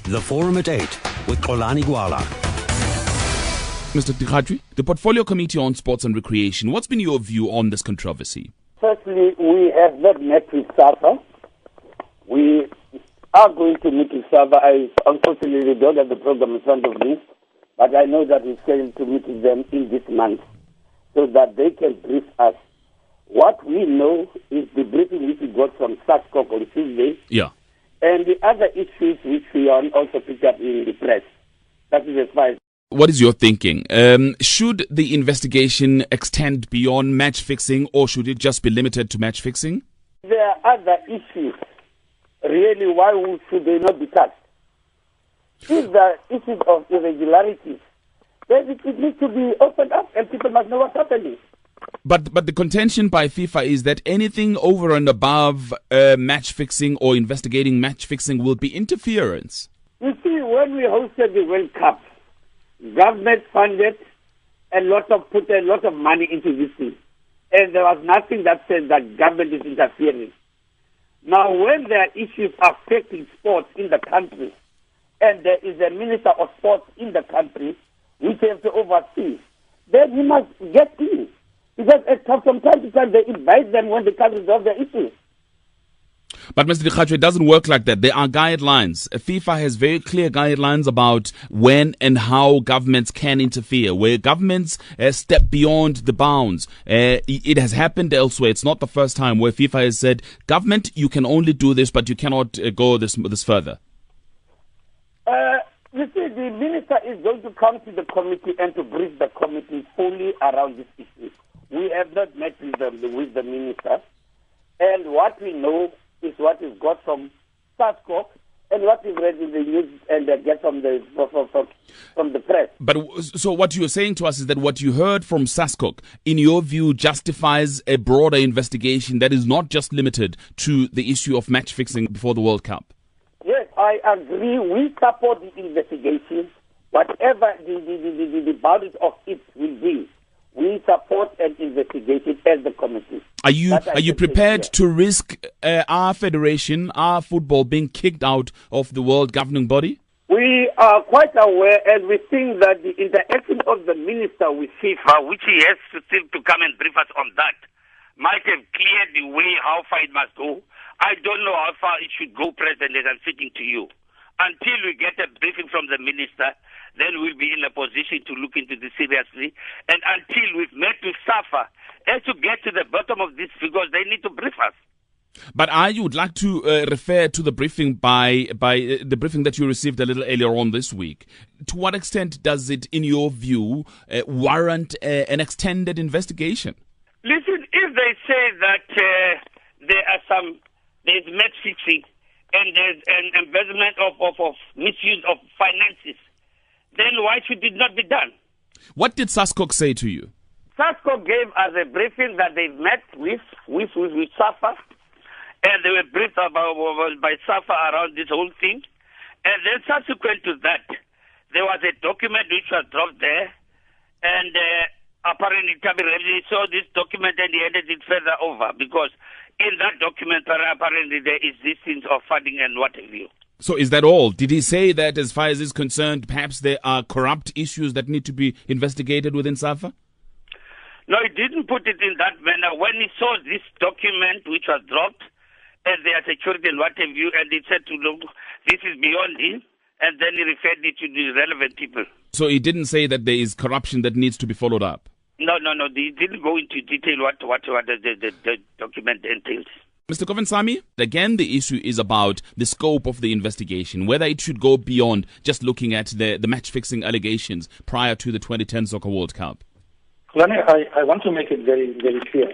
The Forum at 8 with Xolani Gwala. Mr. Dikgacwi, the Portfolio Committee on Sports and Recreation, what's been your view on this controversy? Firstly, we have not met with Safa. We are going to meet with Safa. I unfortunately don't have the program in front of me, but I know that we're going to meet with them in this month so that they can brief us. What we know is the briefing which we got from Sascoc on Tuesday. Yeah. And the other issues which we also picked up in the press. That is as far as. What is your thinking? Should the investigation extend beyond match fixing, or should it just be limited to match fixing? There are other issues. Really, why should they not be touched? If there are issues of irregularities, then it needs to be opened up and people must know what's happening. But the contention by FIFA is that anything over and above match fixing or investigating match fixing will be interference. You see, when we hosted the World Cup, government funded put a lot of money into this thing. And there was nothing that says that government is interfering. Now, when there are issues affecting sports in the country, and there is a minister of sports in the country which has to oversee, then he must get in. Because from time to time they invite them when they can't resolve their issues. But Mr. Dikgacwi, it doesn't work like that. There are guidelines. FIFA has very clear guidelines about when and how governments can interfere. Where governments step beyond the bounds, it has happened elsewhere. It's not the first time where FIFA has said, government, you can only do this, but you cannot go this further. You see, the minister is going to come to the committee and to brief the committee fully around this issue. We have not met with the minister, and what we know is what is got from Sascoc and what is read in the news and get from the press. But so what you're saying to us is that what you heard from Sascoc, in your view, justifies a broader investigation that is not just limited to the issue of match fixing before the World Cup? Yes, I agree. We support the investigation, whatever the boundaries of it will be. We support an investigation as the committee. Are you prepared to risk our federation, our football, being kicked out of the world governing body? We are quite aware, and we think that the interaction of the minister with FIFA, which he has to still to come and brief us on that, might have cleared the way how far it must go. I don't know how far it should go, President, as I'm speaking to you. Until we get a briefing from the minister, then we'll be in a position to look into this seriously. And until we've met with Safa, and to get to the bottom of this, because they need to brief us. But I would like to refer to the briefing by the briefing that you received a little earlier on this week. To what extent does it, in your view, warrant an extended investigation? Listen, if they say that there's match fixing and there's an embezzlement of misuse of finances, then why should it not be done? What did Sascoc say to you? Sascoc gave us a briefing that they met with Safa, and they were briefed by Safa around this whole thing. And then subsequent to that, there was a document which was dropped there, and apparently Tabi Remzi saw this document and he handed it further over, because in that document apparently there is this thing of funding and what have you. So is that all? Did he say that as far as is concerned, perhaps there are corrupt issues that need to be investigated within Safa? No, he didn't put it in that manner. When he saw this document which was dropped, and their security and what have you, and he said to look, this is beyond him, and then he referred it to the relevant people. So he didn't say that there is corruption that needs to be followed up? No. He didn't go into detail what the document entails. Mr. Govindasamy, again, the issue is about the scope of the investigation, whether it should go beyond just looking at the match-fixing allegations prior to the 2010 Soccer World Cup. I want to make it very, very clear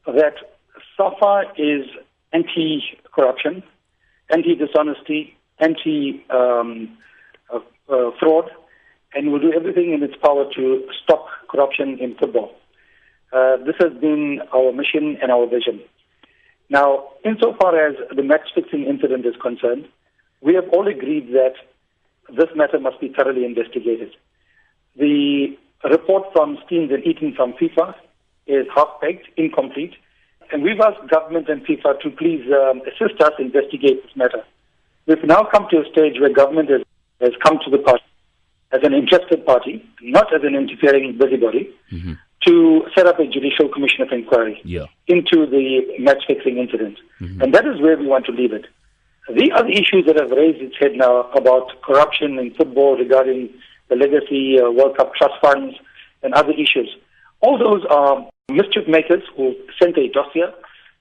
that Safa is anti-corruption, anti-dishonesty, anti-fraud, and will do everything in its power to stop corruption in football. This has been our mission and our vision. Now, insofar as the match-fixing incident is concerned, we have all agreed that this matter must be thoroughly investigated. The report from Steens and Eaton from FIFA is half-baked, incomplete, and we've asked government and FIFA to please assist us investigate this matter. We've now come to a stage where government has come to the party as an interested party, not as an interfering busybody, to set up a judicial commission of inquiry into the match-fixing incident. And that is where we want to leave it. The other issues that have raised its head now about corruption in football regarding the legacy World Cup trust funds and other issues, all those are mischief makers who sent a dossier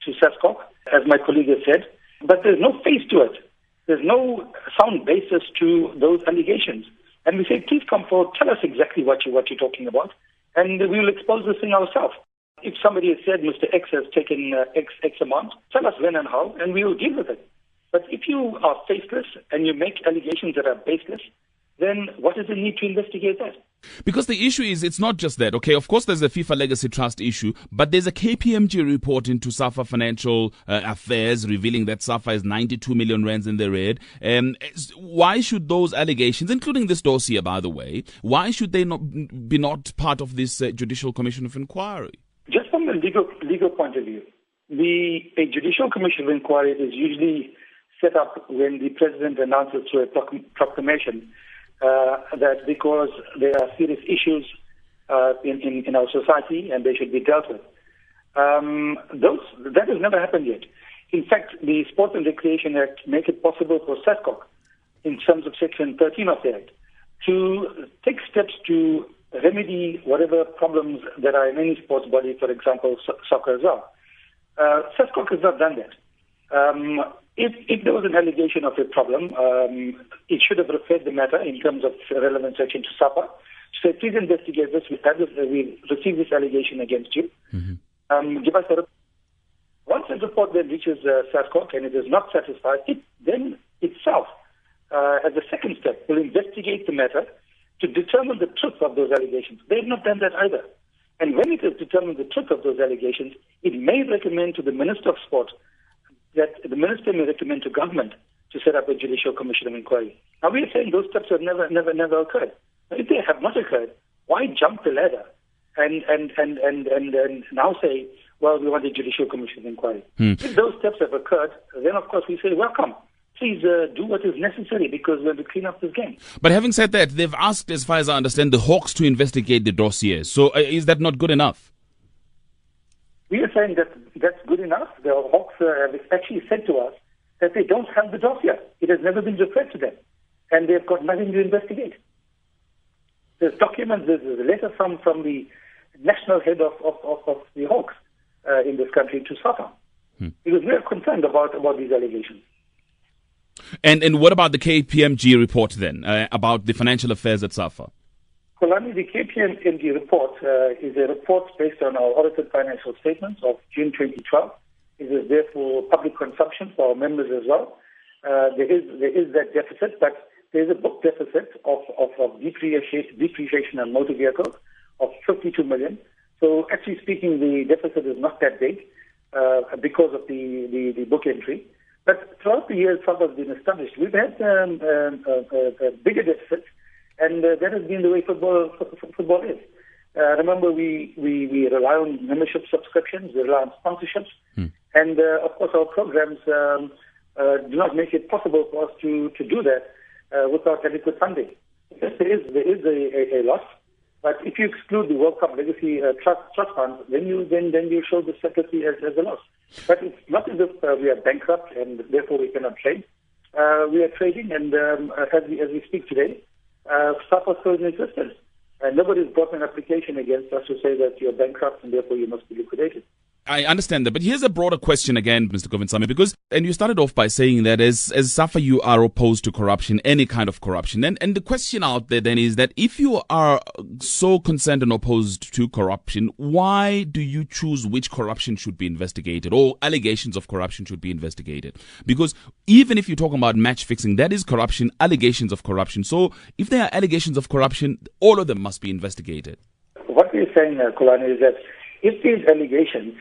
to Sascoc, as my colleague has said, but there's no face to it. There's no sound basis to those allegations. And we say, please come forward, tell us exactly what you're talking about, and we will expose this thing ourselves. If somebody has said Mr. X has taken X amount, tell us when and how, and we will deal with it. But if you are faceless and you make allegations that are baseless, then what is the need to investigate that? Because the issue is, it's not just that, okay? Of course, there's a FIFA Legacy Trust issue, but there's a KPMG report into Safa Financial Affairs revealing that Safa is 92 million rands in the red. Why should those allegations, including this dossier, by the way, why should they not be part of this judicial commission of inquiry? Just from the legal point of view, a judicial commission of inquiry is usually set up when the president announces through a proclamation that because there are serious issues in our society and they should be dealt with. That has never happened yet. In fact, the Sports and Recreation Act make it possible for Sascoc, in terms of Section 13 of the Act, to take steps to remedy whatever problems that are in any sports body, for example, soccer as well. Sascoc has not done that. If there was an allegation of a problem, it should have referred the matter in terms of relevant section to Safa. So please investigate this. We received this allegation against you. Give us a report. Once the report then reaches Sascoc and it is not satisfied, it then itself, as a second step, will investigate the matter to determine the truth of those allegations. They have not done that either. And when it has determined the truth of those allegations, it may recommend to the Minister of Sport that the Minister may recommend to government to set up a judicial commission of inquiry. Now, we are saying those steps have never occurred. But if they have not occurred, why jump the ladder and now say, well, we want a judicial commission of inquiry? If those steps have occurred, then of course we say, welcome. Please do what is necessary because we have to clean up this game. But having said that, they've asked, as far as I understand, the Hawks to investigate the dossier. So is that not good enough? We are saying that that's good enough. The Hawks have actually said to us that they don't have the dossier. It has never been referred to them. And they've got nothing to investigate. There's documents, there's a letter from the national head of the Hawks in this country to Safa. He was very concerned about these allegations. And what about the KPMG report then, about the financial affairs at Safa? Kolani, the KPMG report is a report based on our audited financial statements of June 2012. It is there for public consumption for our members as well. There is that deficit, but there is a book deficit of depreciation on motor vehicles of 52 million. So actually speaking, the deficit is not that big because of the book entry. But throughout the years Safa has been established, we've had bigger deficits. And that has been the way football is. Remember, we rely on membership subscriptions, we rely on sponsorships, and of course our programs do not make it possible for us to do that without adequate funding. Yes, there is a loss, but if you exclude the World Cup Legacy Trust Fund, then you show the separately as a loss. But it's not as if we are bankrupt and therefore we cannot trade. We are trading, and as we speak today, Safa still in existence. And nobody's brought an application against us to say that you're bankrupt and therefore you must be liquidated. I understand that, but here's a broader question again, Mr. Govindasamy, because, and you started off by saying that as Safa you are opposed to corruption, any kind of corruption. And the question out there then is that if you are so concerned and opposed to corruption, why do you choose which corruption should be investigated or allegations of corruption should be investigated? Because even if you're talking about match fixing, that is corruption, allegations of corruption. So if there are allegations of corruption, all of them must be investigated. What we're saying, Kulani, is that if these allegations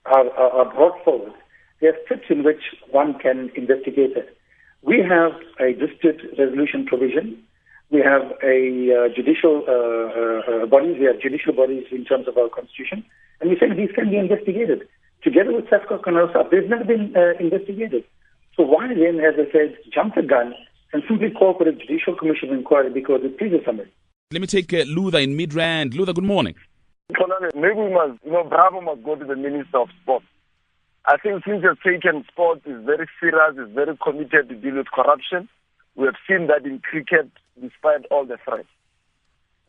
are brought forward, there are steps in which one can investigate it. We have a dispute resolution provision. We have a judicial bodies. We have judicial bodies in terms of our constitution. And we say these can be investigated. Together with Sascoc and ourselves, they've never been investigated. So why then, as I said, jump the gun and simply call for a judicial commission inquiry because it pleases somebody? Let me take Luther in Midrand. Luther, good morning. Maybe we must, Bravo must go to the Minister of Sport. I think since you've taken sport is very serious, is very committed to deal with corruption. We have seen that in cricket despite all the threats.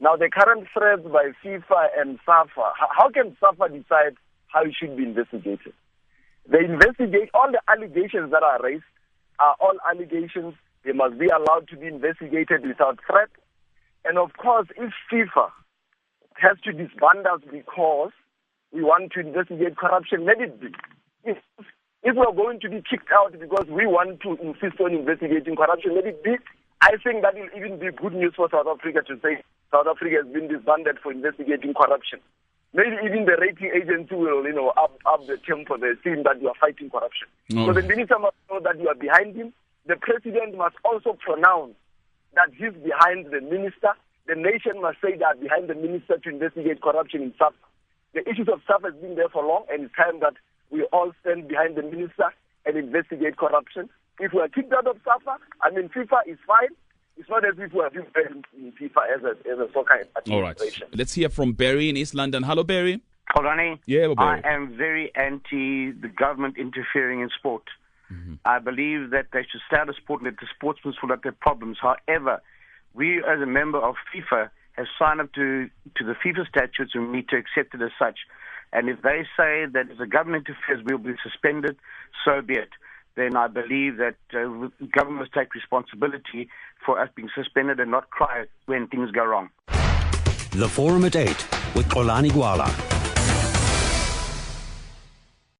Now the current threats by FIFA and Safa, how can Safa decide how it should be investigated? They investigate all the allegations that are raised, are all allegations. They must be allowed to be investigated without threat. And of course, if FIFA has to disband us because we want to investigate corruption, let it be. If we are going to be kicked out because we want to insist on investigating corruption, let it be. I think that will even be good news for South Africa to say South Africa has been disbanded for investigating corruption. Maybe even the rating agency will, up the tempo. They're saying that you are fighting corruption. So the minister must know that you are behind him. The president must also pronounce that he's behind the minister. The nation must say they are behind the minister to investigate corruption in Safa. The issues of Safa has been there for long, and it's time that we all stand behind the minister and investigate corruption. If we are kicked out of Safa, FIFA is fine. It's not as if we are in FIFA as a soccer administration. All right. Let's hear from Barry in East London. Hello, Barry. Colani, Yeah, Barry. I am very anti the government interfering in sport. Mm-hmm. I believe that they should stay out of sport and let the sportsmen sort out their problems. However, we as a member of FIFA have signed up to the FIFA statutes and we need to accept it as such. And if they say that if the government interferes, we'll be suspended, so be it. Then I believe that government must take responsibility for us being suspended and not cry when things go wrong. The Forum at 8 with Xolani Gwala.